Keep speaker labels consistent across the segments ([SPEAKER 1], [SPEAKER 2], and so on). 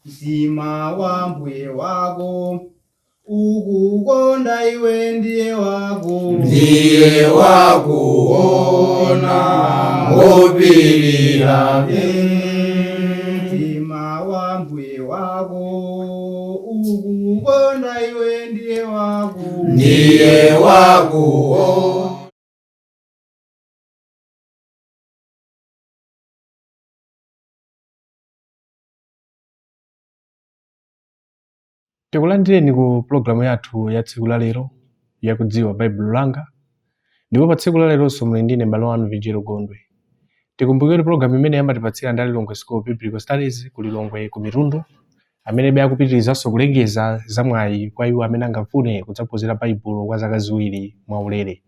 [SPEAKER 1] mtima wa mbuye wako ukukonda iwe ndiye wakuona mopirira mtima wa mbuye wako ukukonda iwe ndiye wakuona.
[SPEAKER 2] Tikulandireni ku programu yathu ya tsiku la lero yakudziwa Baibulo langa, ndipo pa tsiku la leronso muli ndine m'bale wanu Vigil Gondwe. Tikumbukire programu imene yamatipatsira ndi Lilongwe School of Biblical Studies ku Lilongwe ku Mitundu, amene akupitirizanso kulengeza zamwayi kwa iwo amene angafune kudzaphunzira Baibulo kwa zaka ziwiri mwaulere.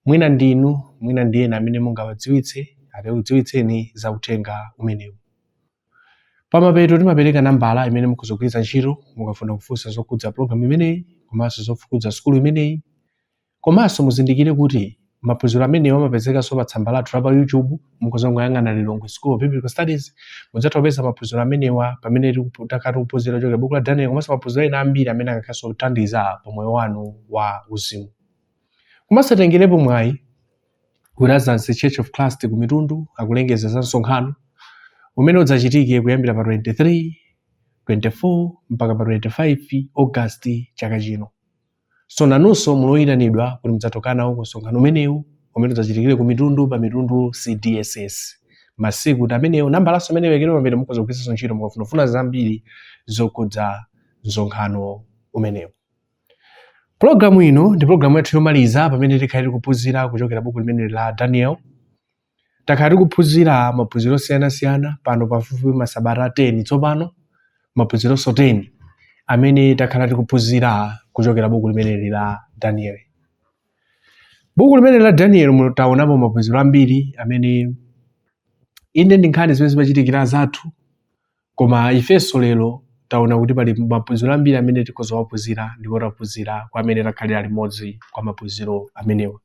[SPEAKER 2] Mwina ndinu, mwina ndiyena amene mungawadziwitse, atikudziwitseni za uthenga umenewu. Pamapeto timapereka nambala imene mukuzogwiritsa ntchito mukafuna kufunsa zokhudza programu imeneyi komanso zokhudza skulu imeneyi. Komanso muzindikire kuti maphunziro amenewa amapezekanso pa tsamba lathu la pa YouTube, mukuzongoyang'ana Lilongwe School of Biblical Studies, mudzatha kupeza maphunziro amenewa pamene tikuphunzira kuchokera buku la Daniel, komanso maphunziro ena ambiri amene angakhaso kuthandiza pa moyo wanu wa uzimu. Komanso tengerepo mwayi kuti Azansi Church of Christ ku Mitundu akulengeza za msonkhano umene udzachitike kuyambira pa 23, 24 mpaka pa 25 August chaka chino. So nanunso muloyitanidwa kuti mudzatokana ku msonkhano umenewu umene udzachitikire ku Mitundu pa Mitundu CDSS. Masiku amenewo nambalaso amene iwekerewa pamene mukuzogwiritsa ntchito mukafuna zambiri zokhudza msonkhano umenewu. Programu ino ndi programu yathu yomaliza pamene tikhala tikuphunzira kuchokera buku limene la Daniel. Takhala tikuphunzira maphunziro osiyanasiyana pano pafupi masabata 10 tsopano, maphunzironso 10 amene takhala tikuphunzira kuchokera buku limene la Daniel. Buku limene la Daniel mutaonapo maphunziro ambiri amene inde ndi nkhani zimene zimachitikira zathu, koma ifenso lero taona kuti pali maphunziro ambiri amene tikuzowaphunzira ndipo taphunzira kwa amene takhalira limodzi kwa maphunziro amenewa.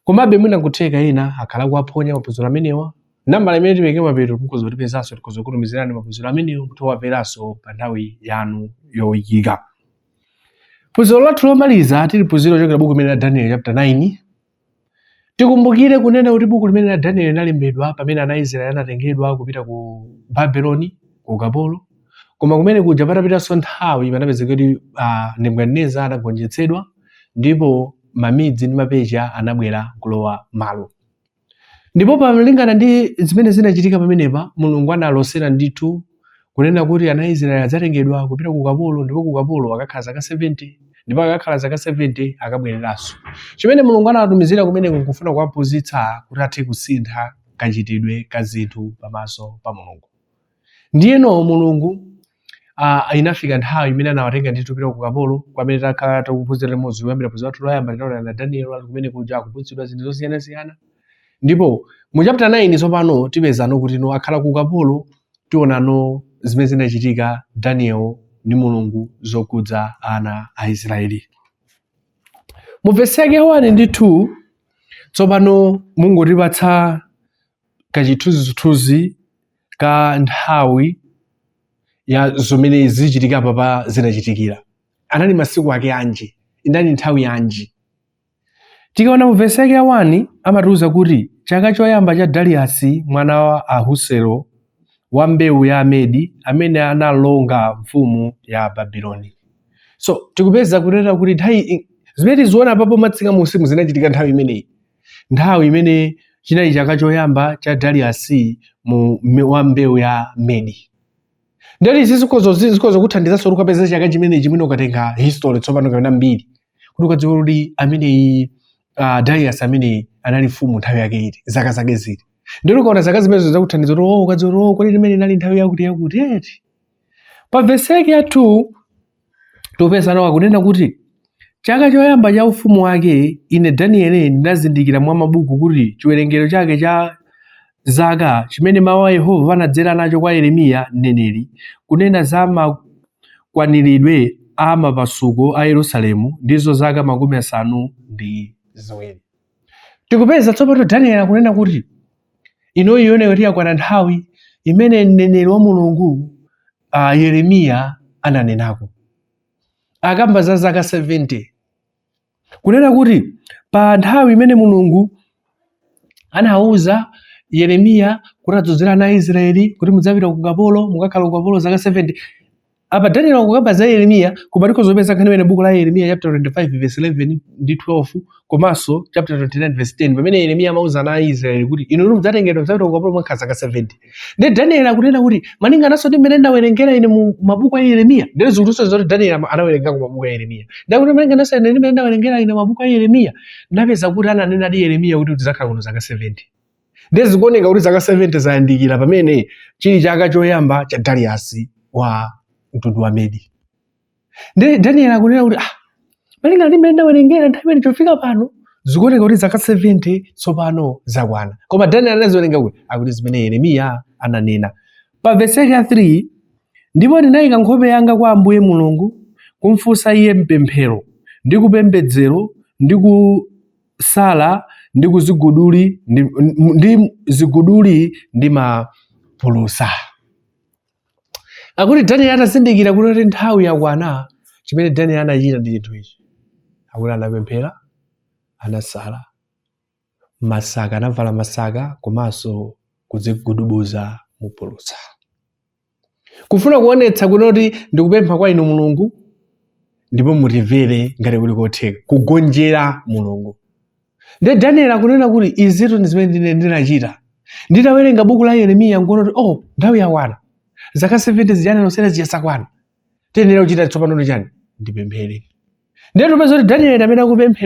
[SPEAKER 2] Komabe mwina kutheka ena akhala kuwaphonya maphunziro amenewa, nambala imene tiweke mapeto mukuzotipezanso tikuzokutumizirani maphunziro amenewa kuti muwaperanso pa nthawi yanu yoyikika. Phunziro lathu lomaliza tiliphunzira kuchokera buku limene la Daniel chapter 9. Tikumbukire kunena kuti buku limene la Daniel linalembedwa pamene ana Israeli anatengedwa kupita ku Babeloni ku ukapolo, koma kumene kuja patapitanso nthawi panapezeka kuti Nebukadineza anagonjetsedwa ndipo mamidzi ndi mapeja anabwera kulowa malo. Ndipo pamlingana ndi zimene zinachitika pamenepa, Mulungu analosera ndithu kunena kuti ana Israeli adzatengedwa kupita ku ukapolo, ndipo ku ukapolo akakhala zaka 70, ndipo akakhala zaka 70 akabwereranso. Chimene Mulungu anawatumizira kumene kufuna kuwaphunzitsa kuti athe kusintha kachitidwe ka zinthu pamaso pa Mulungu. Ndiyeno Mulungu inafika nthawi imene anawatenga ndithu kupita ku ukapolo, kwamene takhala tikuphunzira limodzi kuyambira phunziro lathu loyamba linaona na Daniel ali kumene kuja akuphunzitsidwa zinthu zosiyanasiyana. Ndipo mu chapter 9 tsopano tipezano kuti akhala ku ukapolo, tionano zimene zinachitika Daniel ndi Mulungu zokhudza ana a Israeli. Mu verse yake 1 ndi 2 tsopano mungotipatsa kachithunzithunzi ka nthawi ya zomene zichitika papa zinachitikira. Anali masiku ake anji, indani nthawi yanji. Tikaona mu verse yake 1 amatiuza kuti chaka choyamba cha Dariasi mwana wa Ahusero wa mbewu ya Amedi amene analonga mfumu ya Babuloni. So tikupeza kunena kuti nthawi zimene tiziona papo matsika mu usimu zinachitika nthawi imeneyi. Nthawi imene chinali chaka choyamba cha Dariasi wa mbewu ya Medi. Ndali zikozo kuthandizanso ukapeza chaka chimenechi mwina ukatenga history tsopano kapena mbiri kuti ukadziwa kuti ameneyi Darius amene anali mfumu nthawi yake iti, zaka zake ziti. Ndilo ukaona zaka zimene zakuthandiza kuti ukadziwa kuti limene inali nthawi yakuti eti. Pa verse yake ya 2 topeza nawo kunena kuti chaka choyamba cha ufumu wake ine Daniel ndinazindikira mwa mabuku kuti chiwerengero chake cha zaka chimene mawu a Yehova anadzera nacho kwa Yeremiya mneneri kunena za makwaniridwe a mapasuko a Yerusalemu ndizo zaka 70. Tikupeza tsopano Daniel akunena kuti ino ione kuti yakwana nthawi imene mneneri wa Mulungu Yeremiya ananenako akamba za zaka 70 kunena kuti pa nthawi imene Mulungu anawuza Yeremiya kuti adzozera ana Israeli kuti mudzapita ku ukapolo mukakhala ukapolo zaka 70. Apa Daniel akukamba za Yeremiya kubatiko zopeza nkhani imene buku la Yeremiya chapter 25 verse 11 ndi 12 komanso chapter 29 verse 10 pamene Yeremiya amauza ana Israeli kuti inu mudzatengedwa mudzapita ku ukapolo mwakhala zaka 70. Ndi Daniel akunena kuti malinganaso ndi mmene ndawerengera ine mu mabuku a Yeremiya ndi zikutunso zoti Daniel anawerenga ku mabuku a Yeremiya ndakuti malinganaso ine ndi mmene ndawerengera ine mabuku a Yeremiya ndapeza kuti ananena ndi Yeremiya kuti tidzakhala kuno zaka 70. Ndi zikuoneka kuti zaka 70 zayandikira pamene chili chaka choyamba cha Darius wa mtundu wa Medi. Ndi Daniel akunena kuti malingana ndi mmene ndawerengera nthawi imene chofika pano zikuoneka kuti zaka 70 tsopano zakwana. Koma Daniel anaziwerenga kuti akuti zimene Yeremiya ananena. Pa verse ya 3 ndipo ndinayika nkhope yanga kwa Ambuye Mulungu kumfunsa iye mpemphero ndi kupembedzero ndi kusala ndi kuziguduli ndi ziguduli ndi mapulusa. Akuti Daniel atazindikira kuti nthawi yakwana chimene Daniel anachita ndi chinthu ichi. Akuti anapemphera, anasala, masaka anavala masaka komanso kuzigudubuza mupulusa. Kufuna kuonetsa kuti ndikupempha kwa inu Mulungu ndipo mutimvere ngati kuli kotheka kugonjera Mulungu. Ndi Daniel akunena kuti izitu ndi zimene ndinachita. Nditawerenga buku la Yeremiya ngono kuti nthawi yakwana. Zaka 70 zijana nosera ziyasakwana. Tenera kuchita tsopano ndi chani? Ndipemphere. Ndiye tupeza kuti Daniel amene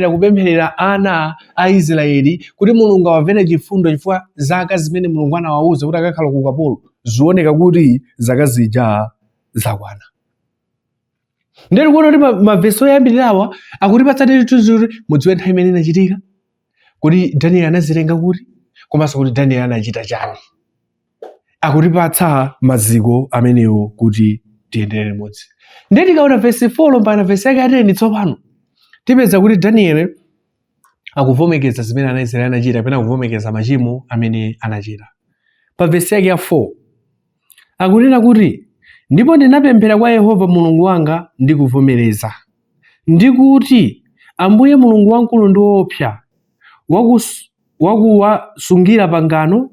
[SPEAKER 2] kupempherera ana a Israeli kuti Mulungu awamvere chifundo chifukwa zaka zimene Mulungu anawawuza kuti akakhala ku ukapolo zioneka kuti zaka zija zakwana. Ndiye tikuona kuti maveso oyambirirawa akutipatsa tizuri mudziwe nthawi imene inachitika kuti Daniel anazilenga kuti komanso kuti Daniel anachita chani. Akutipatsa maziko amenewo kuti tiyendere limodzi. Ndiye tikaona verse 4 mpaka verse yake 10 tsopano tipeza kuti Daniel akuvomekeza zimene ana Israeli anachita kapena kuvomekeza machimo amene anachita. Pa verse yake ya 4 akunena kuti ndipo ndinapemphera kwa Yehova Mulungu wanga ndi kuvomereza ndi kuti Ambuye Mulungu wamkulu ndi woopsa wakuwasungira pangano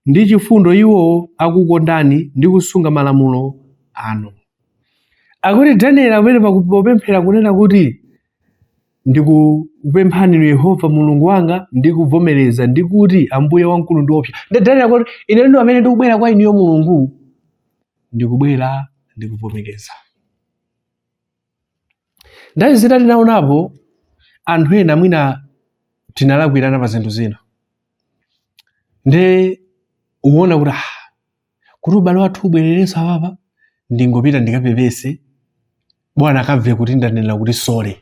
[SPEAKER 2] ndi chifundo iwo akukondani ndi kusunga malamulo anu. Akuti Daniel amene pakupemphera kunena kuti ndikupemphani inu Yehova Mulungu wanga ndi kuvomereza ndi kuti Ambuye wamkulu ndi woopsa. Ndi Daniel akuti ine ndo amene ndikubwera kwa inu Mulungu ndikubwera ndikuvomereza. Ndazi zina tinaonapo anthu ena mwina tinalakwirana pa zinthu zina. Ndi uwona kuti ubale wathu ubwererenso apapa ndingopita ndikapepese Bwana akamve kuti ndanena kuti sole.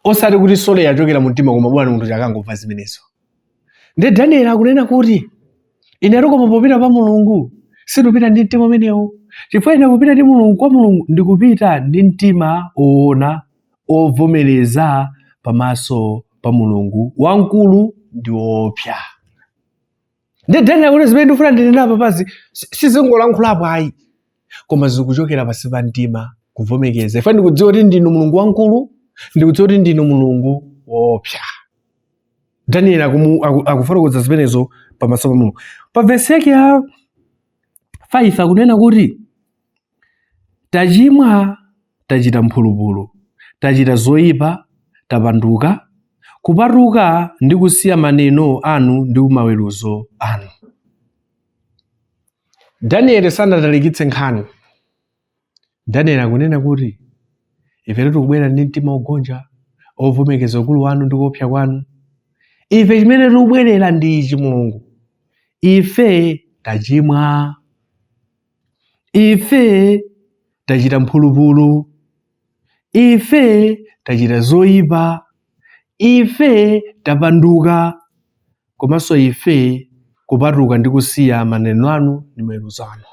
[SPEAKER 2] Osati kuti sole yachokera mu mtima koma Bwana munthu chakangomva zimenezo. Ndi Daniel akunena kuti ine koma popita pa Mulungu sindipita ndi mtima umenewo. Chifukwa ine kupita ndi Mulungu kwa Mulungu ndikupita ndi mtima oona ovomereza pamaso pa Mulungu wamkulu ndi woopsa. Ndi Daniel akuti zimene ndifuna ndinena papazi sizingolankhulapo ayi koma zikuchokera pansi pa mtima kuvomekeza. Ife ndikudziwa kuti ndinu Mulungu wamkulu, ndikudziwa kuti ndinu Mulungu woopsa. Daniel akufotokoza zimenezo pamaso pa Mulungu. Pa verse yake ya 5 akunena kuti tachimwa, tachita mphulupulu, tachita zoyipa, tapanduka, kupatuka ndi kusiya maneno anu ndi maweruzo anu. Daniel sanatalikitse nkhani. Daniel akunena kuti ife tikubwera ndi mtima ogonja ovomekeza ukulu wanu ndi kuopsa kwanu. Ife chimene tikubwerera ndi ichi Mulungu. Ife tachimwa. Ife tachita mphulupulu. Ife tachita zoyipa. Ife tapanduka. Komanso ife kupatuka ndi kusiya maneno anu ndi maweruzo anu.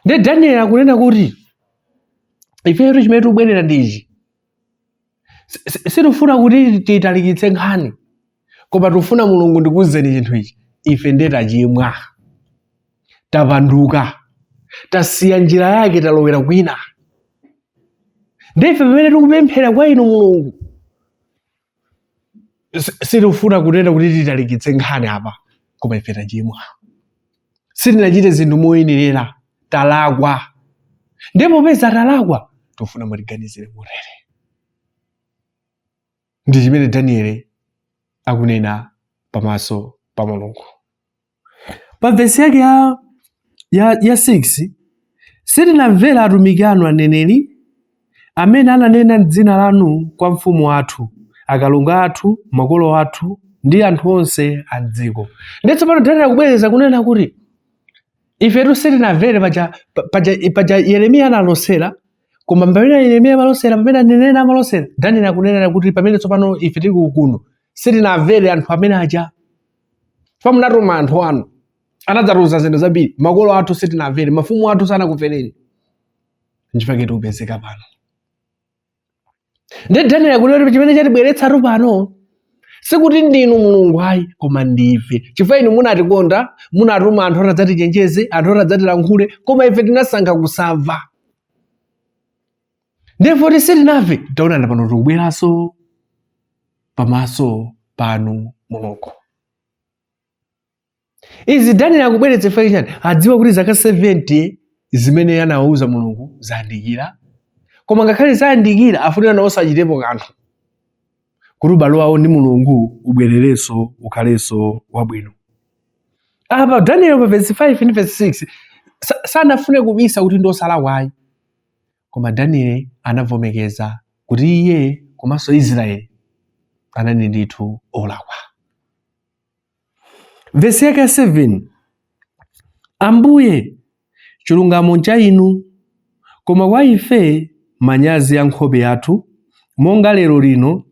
[SPEAKER 2] Ndi Daniel akunena kuti ife chimene tikubwerera ndi ichi. Sitifuna kuti titalikitse nkhani koma tufuna Mulungu ndikuwuzeni chinthu ichi. Ife ndiye tachimwa, tapanduka, tasiya njira yake talowera kwina. Ndife pamene tikupemphera kwa inu Mulungu sitifuna kunena kuti titalikitse nkhani apa, koma ife tachimwa, sitinachite zinthu moyenerera, talakwa. Ndipo peza talakwa tofuna mutiganizire motere. Ndi chimene Danieli akunena pamaso pa Mulungu. Pa vesi yake ya 6, sitinamvera atumiki anu aneneri amene ananena m'dzina lanu kwa mfumu wathu, akalonga athu, makolo athu ndi anthu onse a dziko. Ndetse pano Danieli akubwereza kunena kuti ifetu sitinamvere paja Yeremiya analosera, koma pamene Yeremiya amalosera, pamene aneneri amalosera, Danieli akunena kuti pamene tsopano ife tili kuno sitinamvere anthu amene aja. Pamunatuma anthu anu anadzatuza zinthu zambiri, makolo athu sitinamvere, mafumu athu sanakumvereni. Nchifukwa tikupezeka pano. Ndi Danieli akunena kuti chimene chatibweretsa pano sikuti ndinu Mulungu ayi, koma ndife. Chifukwa inu munatikonda, munatuma anthu atadzatichenjeze, anthu atadzatilankhule, koma ife tinasankha kusamva. Ndipo sitinamve, taonani pano tikubweranso pamaso panu Mulungu. Izi Danieli akubweretsa chifukwa chani? Adziwa kuti zaka 70 zimene anawuza Mulungu zayandikira, koma ngakhale zayandikira afunira nawo sachitepo kanthu kuti ubale wawo ndi Mulungu ubwererenso ukhalenso wabwino. Apa Danieli pa verse 5 ndi verse 6 sanafune kubisa kuti ndosala ayi, koma Danieli anavomekeza kuti iye komanso Israeli anali ndithu olakwa. Verse yake 7, Ambuye chilungamo cha inu, koma kwa ife manyazi ya nkhope yathu, monga lero lino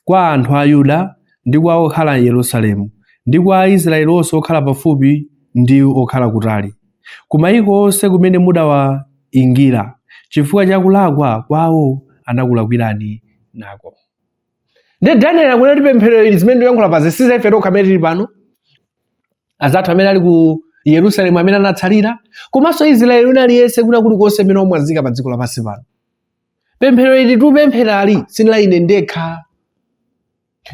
[SPEAKER 2] kwa anthu a Yuda ndi kwa okhala Yerusalemu ndi kwa Aisraeli onse okhala pafupi ndi okhala kutali, ku mayiko onse kumene mudawayingira, chifukwa cha kulakwa kwawo anakulakwirani nako. Ndi Danieli akunena kuti pemphero ili zimene ndikuyankhula pazi siza ife tokha amene tili pano, azathu amene ali ku Yerusalemu amene anatsalira, komanso Israeli wina aliyense kuna kulikonse amene wamwazika pa dziko lapansi pano. Pemphero ili tikupempherali sinila ine ndekha.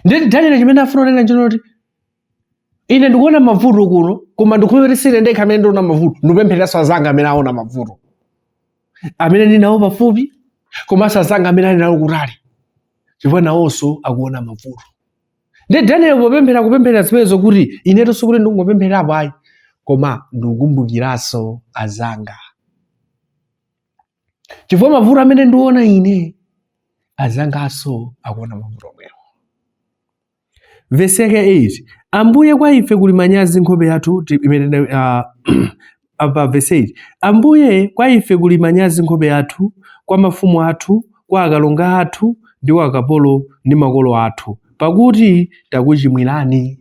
[SPEAKER 2] Ndi Danieli chimene afuna kunena nchoti ine ndikuona mavuto kuno, koma ndikukhulupirira kuti sine ndekha amene ndiona mavuto, ndikupemphereranso azanga amene aona mavuto, amene ndinawo pafupi, komanso azanga amene ali nawo kutali, chifukwa nawonso akuona mavuto. Ndi Danieli kupemphera zimenezo kuti inetu sikuti ndikungopempherapo ayi, koma ndikukumbukiranso azanga, chifukwa mavuto amene ndiona ine azanganso akuona mavuto omwewo. Verse yake 8, Ambuye kwa ife kuli manyazi nkhope yathu, apa verse 8, Ambuye kwa ife kuli manyazi nkhope yathu, kwa mafumu athu, kwa akalonga athu ndi kwa akapolo ndi makolo athu, pakuti takuchimwirani.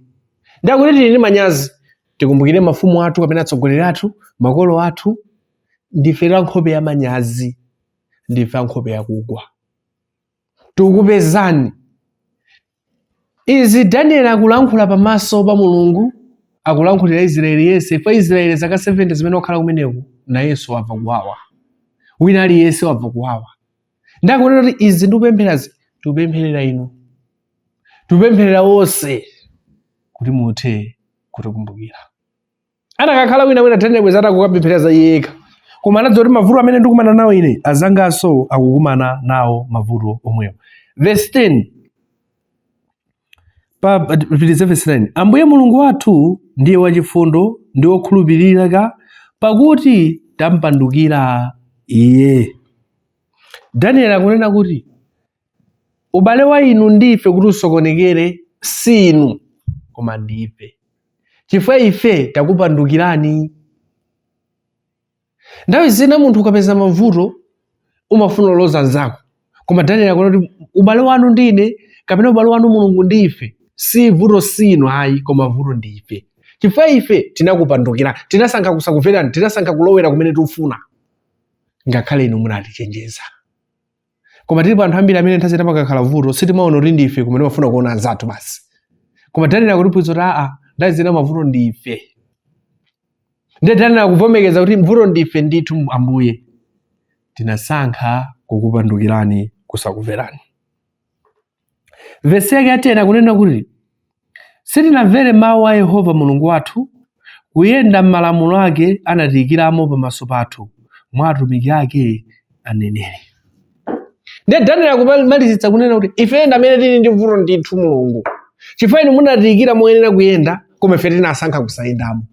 [SPEAKER 2] Ndakuti tili ndi manyazi, tikumbukire mafumu athu kapena atsogoleri athu, makolo athu, ndife la nkhope ya manyazi, ndife a nkhope yakugwa. Tikupezani. Izi Danieli akulankhula pamaso pa Mulungu, akulankhulira Israeli yense, fa Israeli zaka 70 zimene wakhala kumeneko, na Yesu wamva kuwawa. Wina aliyense wamva kuwawa. Ndakunena kuti izi ndikupempherazi, tikupempherera inu, tikupempherera onse kuti muthe kutikumbukira. Anakakhala wina Danieli bweza atakukapempherera za yekha, koma anadziwa kuti mavuto amene ndikumana nawo ine azanganso akukumana nawo mavuto omwewo. Verse 10, verse 9, Ambuye Mulungu wathu ndiye wachifundo ndi wokhulupirika, pakuti tampandukira iye. Danieli akunena kuti ubale wa inu ndife kuti usokonekere si inu, koma ndife, chifukwa ife takupandukirani. Nthawi zina munthu ukapeza mavuto umafuna uloza nzako, koma Danieli akunena kuti ubale wanu ndine kapena ubale wanu Mulungu ndife, si vuto sinu ayi, koma vuto ndife, chifukwa ife tinakupandukira, tinasankha kusakumverani, tinasankha kulowera kumene tikufuna, ngakhale inu munatichenjeza. Koma tilipo anthu ambiri amene nthawi zina pakakhala vuto sitimaona kuti ndife, kumene mafuna kuona anzathu basi. Koma Danieli akuti phunziro nthawi zina mavuto ndife. Ndiye Danieli akuvomekeza kuti mvuto ndife ndithu Ambuye, tinasankha kukupandukirani kusakumverani. Vesi yake atena kunena kuti sitinamvere mawu a Yehova Mulungu wathu, kuyenda m'malamulo ake anatiyikiramo pamaso pathu mwa atumiki ake aneneri. Ndiye Danieli akumalizitsa kunena kuti ife amene tili ndi mvuto ndithu Mulungu, chifukwa inu munatiyikira moyenera kuyenda, koma ife tinasankha kusayendamo.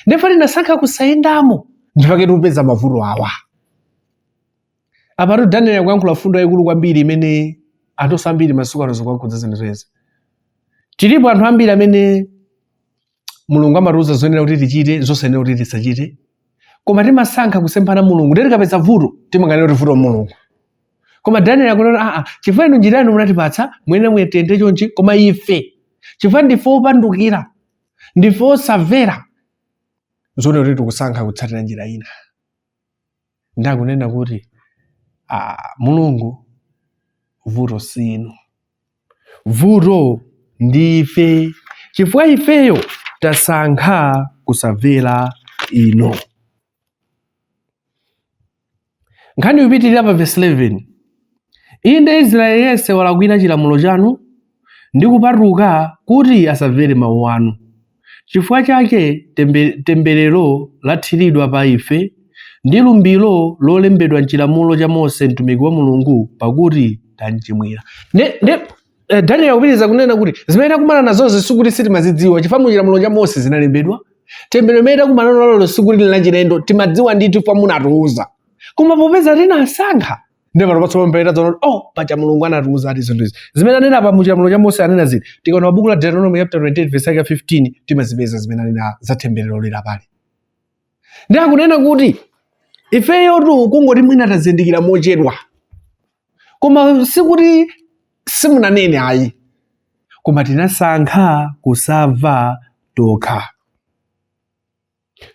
[SPEAKER 2] Ndipo tinasankha kusayendamo ndipake tikupeza mavuto awa. Apatu Danieli akuyankhula fundo yayikulu kwambiri imene anthu ambiri masiku ano zikuwakhudza zenizezi. Tilipo anthu ambiri amene Mulungu amatiuza zoyenera kuti tichite, zosayenera kuti tisachite, koma timasankha kusemphana Mulungu, ndipo tikapeza vuto timanganira kuti vuto Mulungu. Koma Danieli akunena chifukwa inu njira yanu munatipatsa mwene muyende chonchi, koma ife chifukwa ndife opandukira, ndife osamvera, zoyenera kuti tikusankha kutsatira njira ina. Ndakunena kuti Mulungu vuto sinu, vuto ndife, chifukwa ifeyo tasankha kusamvera ino. Nkhani ipitirira pa verse 11. Inde Israeli yense walakwira chilamulo chanu ndi kupatuka kuti asamvere mawu anu. Chifukwa chake temberero lathiridwa pa ife ndi lumbiro lolembedwa m'chilamulo cha Mose mtumiki wa Mulungu, pakuti tanchimwira. Danieli akupitiriza kunena kuti zimene takumana nazo sikuti sitimazidziwa, chifukwa m'chilamulo cha Mose zinalembedwa. Temberero imene takumana nalo sikuti linachilendo, timadziwa ndithu kwa munatiuza. Koma popeza tinasankha ndiye pano patsopa mpeta zono pacha Mulungu anatiuza ati zinthu izi. Zimene anena pa m'chilamulo cha Mose anena ziti. Tikaona pa buku la Deuteronomy chapter 28 verse 15 timazipeza zimene anena za temberero lira pale. Ndiye akunena kuti ifeyo kungoti mwina tazindikira mochedwa, koma sikuti simunanene ayi, koma tinasankha kusamva tokha.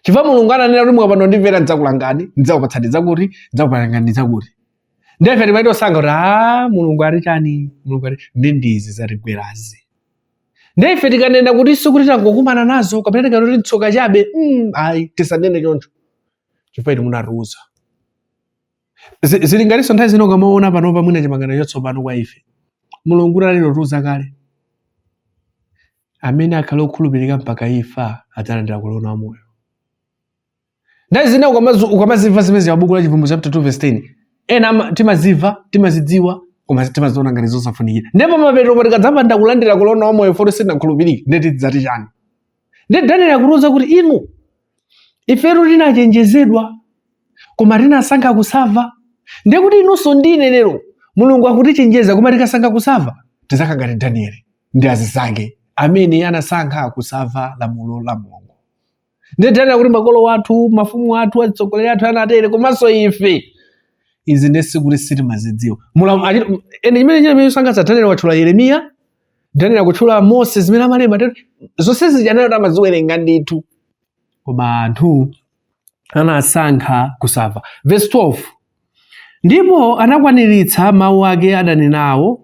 [SPEAKER 2] Chifukwa Mulungu ananena kuti mukapanda kundimvera ndidzakulangani, ndidzakupatsani zakuti, ndidzakupatsani zakuti. Ndiye ife timaita osankha kuti Mulungu ali chani, Mulungu ali ndizi zatigwerazi. Ndiye ife tikanena kuti sikuti tangokumana nazo, kapena tikanena kuti tsoka chabe, ayi tisanene choncho, chifukwa inu munatiuza. Zilinganiso nthawi zino ukamaona panopa mwina chimangano chatsopano kwa ife. Mulungu anatiuza kale. Amene akhale okhulupirika mpaka imfa adzalandira kulowa wamoyo. Nthawi zina ukamazimva zimene za buku la Chivumbulutso chapter 2 verse 10. Ena timazidziwa, koma timaziona ngati zosafunikira. Ndipo mapeto tikadzapanda kulandira kulowa wamoyo foti sitinakhulupirika, ndiye tidzati chani? Ndiye Danieli akutiuza kuti inu ifetu tinachenjezedwa, koma tinasankha kusamva. Ndiye kuti inunso ndine lero Mulungu akutichenjeza, koma tikasankha kusamva, tidzakhala ngati Danieli ndi azizake amene anasankha kusamva lamulo la Mulungu. Ndiye Danieli akuti makolo athu, mafumu athu, atsogoleri athu anatere, komanso ife izi ndiye sikuti sitimazidziwa. Chimene sangalatsa Danieli watchula Yeremiya, Danieli akutchula Mose zimene amalemba, zonse zijanayo tamaziwerenga ndithu, koma anthu anasankha kusamva. Verse 12. Ndipo anakwaniritsa mawu ake adanenawo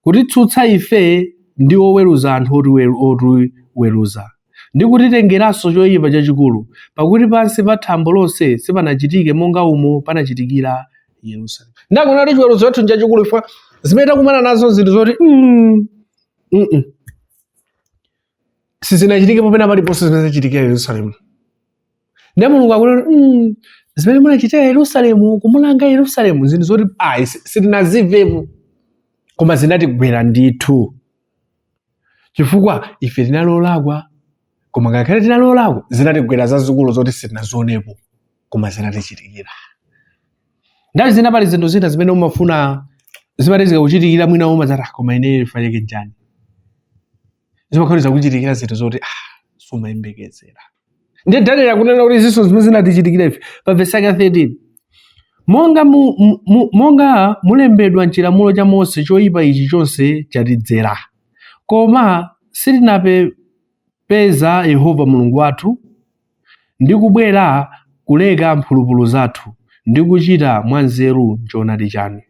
[SPEAKER 2] kutitsutsa ife ndi oweruza anthu otiweruza, ndi kutitengeranso choyipa chachikulu, pakuti pansi pa thambo lonse sipanachitike monga umo panachitikira Yerusalemu. Ndakuona kuti chiweruzo chathu chachikulu chifukwa zimene takumana nazo zinthu zoti sizinachitike popena paliponse zimene zachitikira Yerusalemu. Ndiye Mulungu akunena zimene munachitira Yerusalemu, kumulanga Yerusalemu, zinthu zoti sitinazimvepo, koma zinatigwera ndithu. Chifukwa ife tinalolakwa, koma ngakhale tinalolakwa zinatigwera zazikulu zoti sitinazionepo, koma zinatichitikira. Ndazi zina pali zinthu zina zimene umafuna zimene zikakuchitikira mwina umadzati koma ine ifanyike njani. Zimakhala zakuchitikira zinthu zoti sumayembekezera. Ndiye Danieli akunena kuti izinso zimene zinatichitikira ife pa verse 13. Monga mulembedwa m'chilamulo cha Mose, choyipa ichi chonse chatidzera, koma sitinapeza Yehova Mulungu wathu ndi kubwera kuleka mphulupulu zathu ndi kuchita mwanzeru choonadi chanu.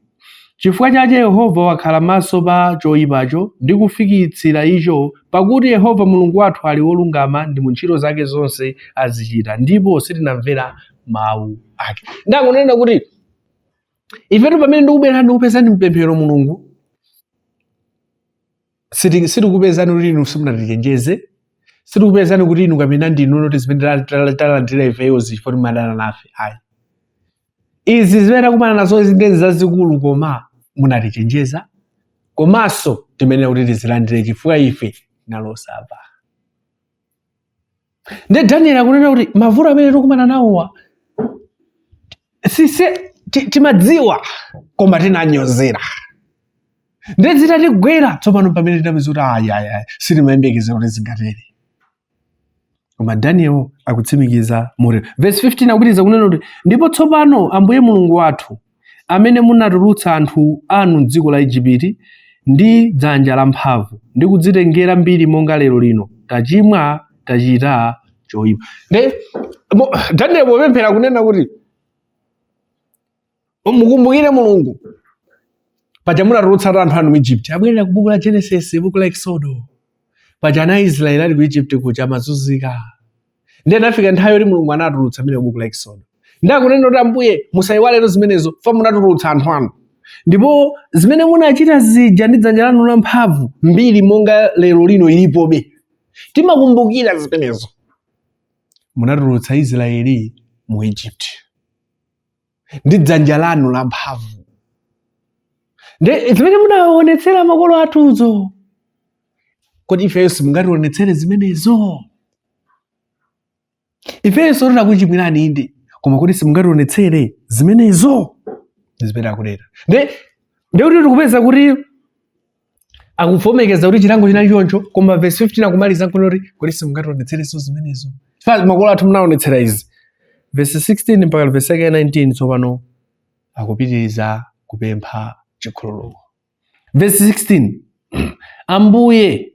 [SPEAKER 2] Chifukwa chache Yehova wakhala maso pa choyipacho ndi kufikitsira icho, pakuti Yehova Mulungu wathu ali wolungama ndi mu ntchito zake zonse azichita, ndipo sitinamvera mawu ake. Ndakunena kuti ifetu pamene ndikubwera ndikupezani mpemphero Mulungu, sitikupezani kuti inu simunatichenjeze, sitikupezani kuti inu kapena ndinu noti zimene talandira ifeyo zifoti madana nafe. Ayi, izi zimene kumana nazo zindezi zazikulu, koma munatichenjeza, komanso timene kuti tizilandire chifukwa ife nalosapa. Nde Daniel akunena kuti mavuto amene tikumana nawowa timadziwa koma tinanyozera. Nde zitatigwera tsopano pamene tinapeza kuti ayaya sitimayembekeza kuti zingatere. Koma Daniel akutsimikiza moyo. Verse 15 akupitiriza kunena kuti ndipo tsopano Ambuye Mulungu wathu amene munatulutsa anthu anu m'dziko la Igupti ndi dzanja lamphamvu ndi kudzitengera mbiri monga lero lino, tachimwa tachita choyipa. Nde Daniel popemphera kunena kuti mukumbukire Mulungu paja munatulutsa anthu anu mu Igupti. Abwerera ku buku la Genesis, buku la Exodo, paja ana Israeli ali ku Igupti kuja amazunzika. Ndiye nafika nthawi yoti Mulungu anatulutsa amene buku la Exodo. Ndakunena kuti Ambuye musayiwalero zimenezo, fa munatulutsa anthu anu. Ndipo zimene munachita zija ndi dzanja lanu lamphamvu, mbiri monga lero lino ilipobe. Timakumbukira zimenezo. Munatulutsa Israeli mu Igupti ndi dzanja lanu lamphamvu. Nde zimene munaonetsera makolo athuzo, kodi ifeyo simungationetsere zimenezo? Ifeyo sorona kuchimwirani indi, koma kodi simungationetsere zimenezo? Zimene akunena. Nde kuti tikupeza kuti akuvomekeza kuti chilango chinali choncho, koma verse 15 akumaliza nkunena kuti kodi simungationetserenso zimenezo? Chifukwa makolo athu munaonetsera izi. Verse 16 mpaka verse 19 tsopano akupitiriza kupempha chikhululuko. Verse 16 Ambuye,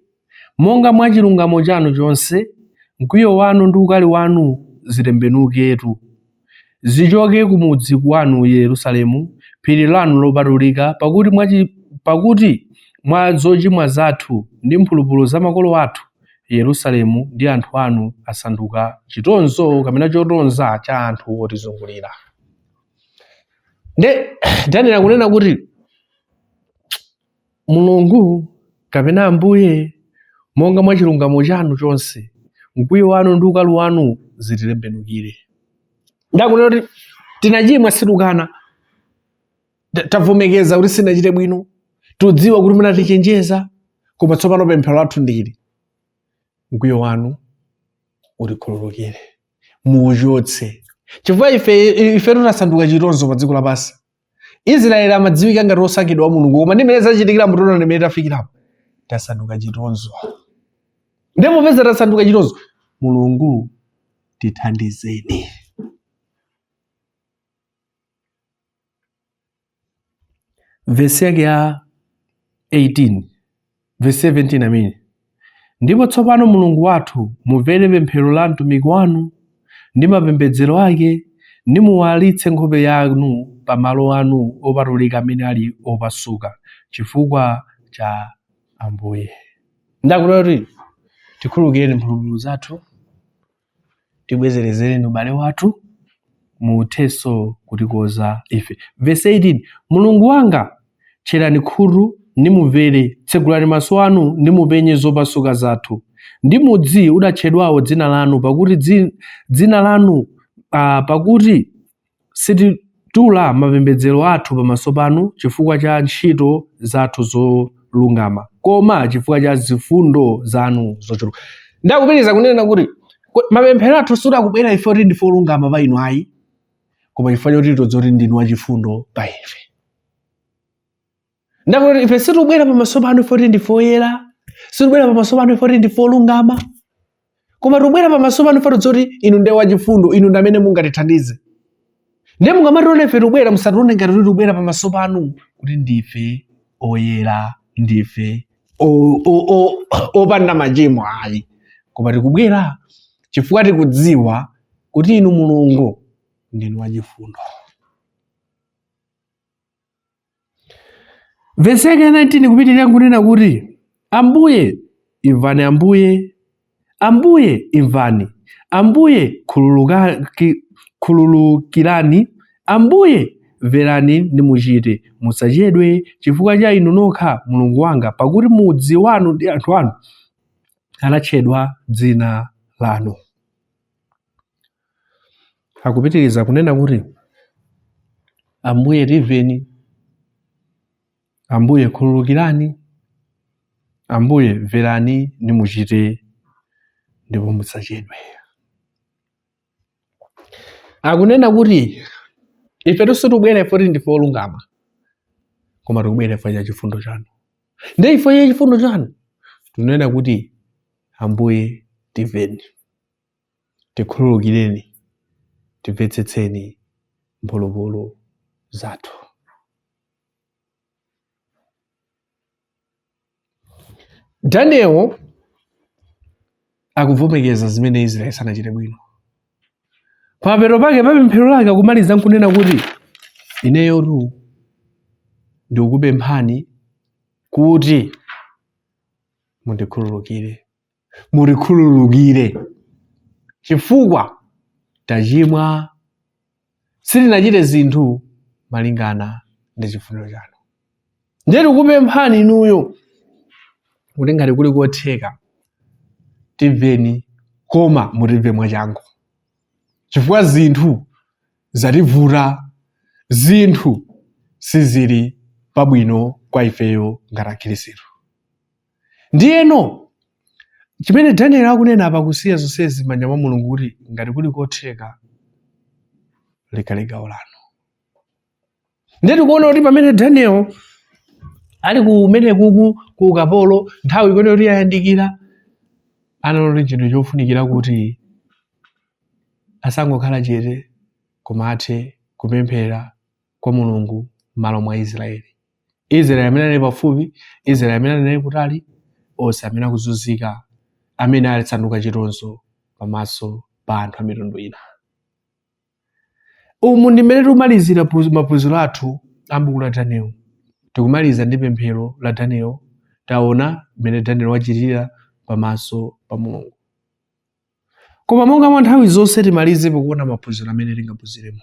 [SPEAKER 2] monga mwa chilungamo chanu chonse, mkwiyo wanu ndi ukali wanu zitembenuketu, zichoke kumudzi kwanu Yerusalemu, phiri lanu lopatulika, pakuti mwa zochimwa zathu ndi mphulupulu za makolo athu Yerusalemu ndi anthu anu asanduka chitonzo kapena chotonza cha anthu otizungulira. Nde Daniel akunena kuti Mulungu kapena Ambuye, monga mwa chilungamo chanu chonse, mkwiyo wanu ndi ukali wanu zitembenukire. Ndakunena kuti tinachimwa situkana, tavomekeza kuti sinachite bwino, tudziwa kuti munatichenjeza, koma tsopano pemphero lathu ndili mkwiyo wanu utikhululukire, muuchotse. Chifukwa ife tutasanduka chitonzo pa dziko lapansi. Israeli amadziwika ngati osankhidwa wa Mulungu, koma ndimene zachitikira mtoto ndimene tafikirapo tasanduka chitonzo. Ndipo peza tasanduka chitonzo, Mulungu tithandizeni. Verse yake ya 18, verse 17 amene. Ndipo tsopano Mulungu wathu mumvere pemphero la mtumiki wanu ndi mapembedzero ake, ndi muwalitse nkhope yanu pa malo anu opatulika amene ali opasuka, chifukwa cha Ambuye. Ndakunena kuti tikhululukireni mphulupulu zathu, tibwezerezereni ubale wathu, muthenso kutikoza ife. Verse 18 Mulungu wanga, tcherani khutu ndi mumvere, tsegulani maso anu ndi mupenye zopasuka zathu. Ndi mudzi udatchedwawo dzina lanu, pakuti sititula mapembedzero athu pamaso panu chifukwa cha ntchito zathu zolungama, koma chifukwa cha zifundo zanu zochuluka. Ndakupitiriza kunena kuti mapemphero athu sitakubwera ife kuti ndife olungama pa inu ayi, koma chifukwa choti todzoti ndinu wachifundo pa ife. Ndakuti ife sitikubwera pamaso panu ife kuti ndife oyera, sitikubwera pamaso panu ife kuti ndife olungama, koma tikubwera pamaso panu ife todzoti inu ndiye wachifundo, inu ndi amene mungatithandize. Ndiye mungamationa ife tikubwera, musatione ngati kuti tikubwera pamaso panu kuti ndife oyera, ndife opanda machimo ayi, koma tikubwera chifukwa tikudziwa kuti inu Mulungu ndinu wachifundo. Verse yake ya 19 kupitirira kunena kuti Ambuye imvani, Ambuye imvani, Ambuye khululukirani, Ambuye mverani nimuchite, musachedwe chifukwa cha inu nokha Mulungu wanga, pakuti mudzi wanu ndi anthu anu anatchedwa dzina lanu. Akupitiriza kunena kuti Ambuye timveni, Ambuye khululukirani, Ambuye mverani nimuchite, ndipo musachedwe. Akunena kuti ife sikubwera ifo ndife olungama, koma tikubwera ifo cha chifundo chanu. Ndi ifo cha chifundo chanu tunena kuti Ambuye timveni, tikhululukireni, timvetsetseni mphulupulu zathu. Daniel akuvomekeza zimene Israeli sanachite bwino. Pamapeto pake pemphero lake akumaliza nkunena kuti ineyotu ndikukupemphani kuti mutikhululukire chifukwa tachimwa, sitinachite zinthu malingana ndi chifuniro chanu. Ndiye tikukupemphani inuyo kuti ngati kuli kotheka timveni, koma mutimve mwachangu, chifukwa zinthu zativuta, zinthu sizili pabwino kwa ifeyo ngati akhristu. Ndiyeno chimene Daniel akunena apa kusiya zonsezi m'manja mwa Mulungu kuti ngati kuli kotheka likhale gawo lanu. Ndiye tikuona kuti pamene Daniel ali kumene ku ukapolo, nthawi imene kuti yayandikira, analoti chinthu chofunikira kuti asangokhala chete, koma athe kupemphera kwa Mulungu m'malo mwa Israeli. Israeli amene ali pafupi, Israeli amene ali kutali, onse amene akuzunzika, amene alitsanduka chitonzo pamaso pa anthu a mitundu ina. Umu ndi mmene tikumalizira maphunziro athu a buku la Daniel. Tikumaliza ndi pemphero la Daniel. Taona mmene Daniel wachitira pamaso pa Mulungu. Koma monga mwa nthawi zonse timalize pakuona maphunziro amene tingaphunziremo.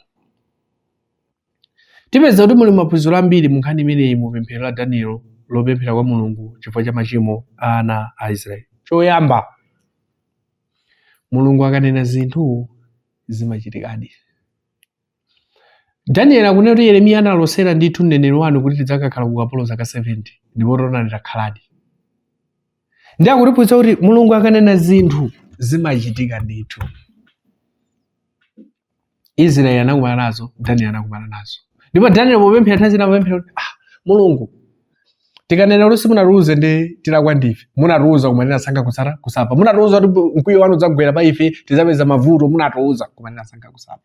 [SPEAKER 2] Tipeza kuti muli maphunziro ambiri mu nkhani imeneyi mu pemphero la Daniel lopemphera kwa Mulungu chifukwa cha machimo a ana a Israeli. Choyamba, Mulungu akanena zinthu zimachitikadi. Daniel akunena kuti Yeremiya analosera ndithu mneneri wanu kuti tidzakakhala ku ukapolo zaka 70, ndipo taonani takhaladi. Ndi akutiphunzitsa kuti Mulungu akanena zinthu zimachitika ndithu. Israeli anakumana nazo, Daniel anakumana nazo. Ndipo Daniel popemphera nthawi zina popemphera kuti Mulungu tikanena kuti simunatiuze ndi tilakwa ndife, munatiuza koma tinasankha kusapa, munatiuza kuti mkwiyo wanu udzagwera pa ife tidzapeza mavuto, munatiuza koma tinasankha kusapa.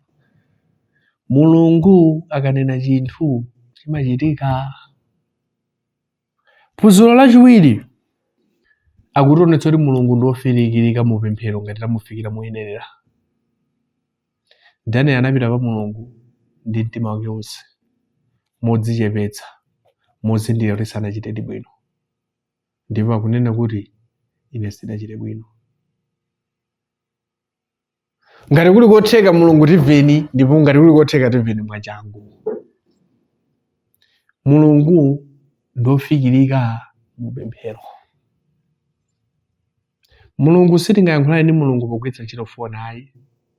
[SPEAKER 2] Mulungu akanena chinthu chimachitika. Phunziro lachiwiri akutionetsa kuti Mulungu ndi ofiirikirika mu pemphero ngati tamufikira moyenerera. Daniel anapita pa Mulungu ndi mtima wake wonse, modzichepetsa, mozindikira kuti sanachite bwino, ndipo akunena kuti ine sindachite bwino. Ngati kuli kotheka Mulungu timveni, ndipo ngati kuli kotheka timveni mwachangu. Mulungu ndi ofiirikirika mu pemphero. Mulungu sitingayankhulane ndi Mulungu pogwiritsa ntchito foni ayi,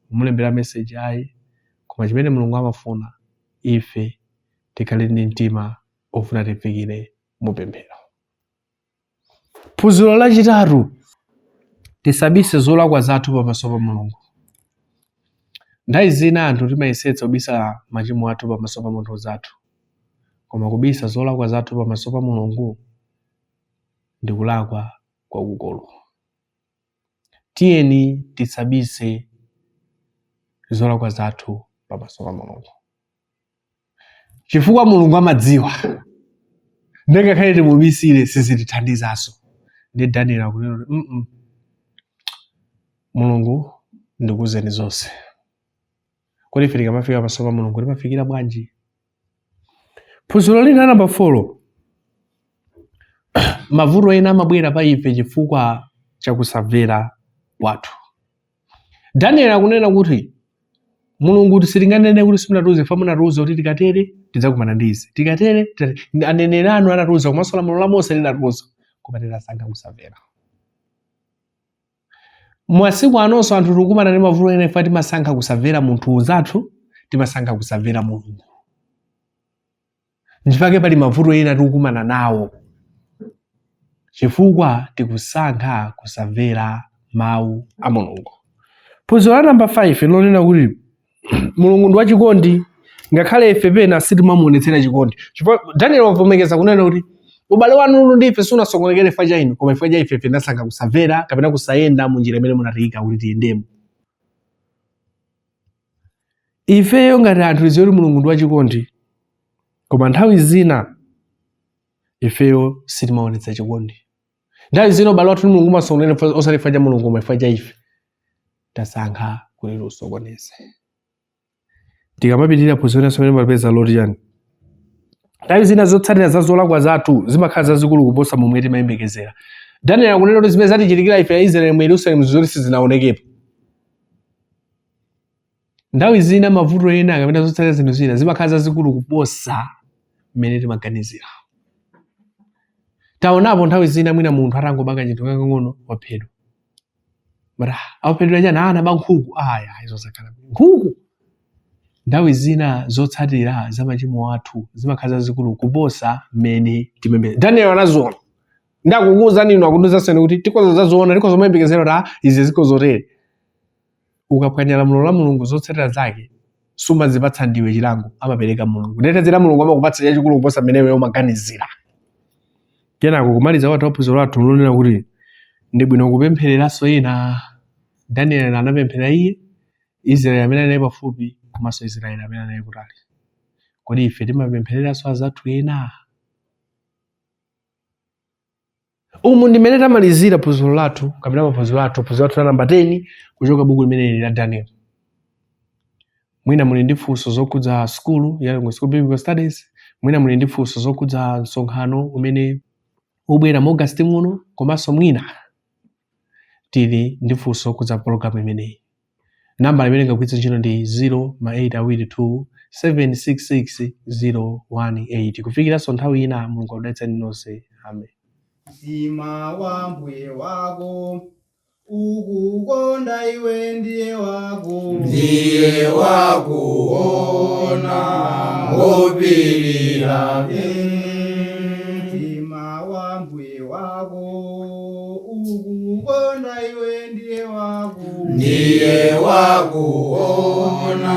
[SPEAKER 2] kumulembera message ayi, koma chimene Mulungu amafuna ife tikhale ndi mtima ofuna tifikire mu pemphero. Phunziro lachitatu, tisabise zolakwa zathu pamaso pa Mulungu. Nthawi zina anthu timayesetsa kubisa machimo athu pamaso pa munthu zathu, koma kubisa zolakwa zathu pamaso pa Mulungu ndi kulakwa kwakukulu. Tiyeni tisabise zolakwa zathu pamaso pa Mulungu, chifukwa Mulungu amadziwa. Ngakhale timubisire sizitithandizanso. Ndi Daniel akunena kuti Mulungu ndikuwuzeni zonse. Kodi ife tikamafika pamaso pa Mulungu timafikira bwanji? Phunziro lina namba 4, mavuto ena amabwera pa ife chifukwa chakusamvera wathu. Daniel akunena kuti Mulungu sitinganene kuti simunatiuze fa munatiuza kuti tikatere tidzakumana ndi izi, tikatere aneneri anu anatiuza komanso lamulo la Mose linatiuza, koma tinasankha kusamvera. Masiku anonso anthu tikukumana ndi mavuto ena ife timasankha kusamvera munthu uzathu, timasankha kusamvera Mulungu. Ndipake pali mavuto ena tikukumana nawo chifukwa tikusankha kusamvera mawu a Mulungu. Phunziro la namba 5 lonena kuti Mulungu ndi wachikondi ngakhale ife pena sitimamuonetsera chikondi. Chifukwa Daniel wavomekeza kunena kuti ubale wanu ndi ife sunasokonekere chifukwa cha inu, koma chifukwa cha ife tinasankha kusamvera kapena kusayenda mu njira imene munatiyika kuti tiyendemo. Ifeyo ngati anthu tidziwe kuti Mulungu ndi wachikondi, koma nthawi zina ifeyo sitimaonetsa chikondi. Nthawi zina ubale wathu ndi Mulungu umasokonekera osati chifukwa cha Mulungu koma chifukwa cha ife tasankha kuti tiusokoneze. Tikamapitirira phunziro limene mapeza loti yani nthawi zina zotsatira za zolakwa zathu zimakhala zazikulu kuposa momwe timayembekezera. Daniel akunena kuti zimene zatichitikira ife Aisraeli mu Yerusalemu zoti sizinaonekepo. Nthawi zina mavuto ena kapena zotsatira zinthu zina zimakhala zazikulu kuposa mmene timaganizira. Taonapo nthawi zina mwina munthu atangobanga chinthu kakang'ono waphedwa. Mara aphedwa chani anaba nkhuku, izo zakhala nkhuku. Nthawi zina zotsatira za machimo athu zimakhala zazikulu kuposa mmene timembe. Daniel anaziona. Ndakukuza nino akunduza sene kuti tikozo zaziona tikozo mayembekezero izi zikozotere. Ukapwanya lamulo la Mulungu zotsatira zake sumazipatsa ndiwe chilango, amapereka Mulungu. Ndetezera Mulungu amakupatsa chachikulu kuposa mmene wewe umaganizira. Kenako kumaliza wathu phunziro lathu lonena kuti ndi bwino kupemphereranso ena. Daniel anapemphera iye, Israeli amene anali pafupi komanso Israeli amene anali kutali. Kodi ife timapemphereranso azathu ena? Umu ndimene tamalizira phunziro lathu kapena maphunziro athu la namba 10 kuchoka buku limene la Daniel. Mwina muli ndi funso zokudza skulu ya Longo School Biblical Studies, mwina muli ndi funso zokudza msonkhano umene ubwera mu August muno, komanso mwina tili ndi funso zokudza program imeneyi. Namba limene ngagwiritsa ntchito ndi 0822766018. Kufikiranso nthawi ina Mulungu akudalitseni nonse. Amen.
[SPEAKER 1] Mtima wa mbuye wako ukukonda iwe ndiye wakuona ngopirira. Mtima wa mbuye wako ukukonda iwe ndiye wakuona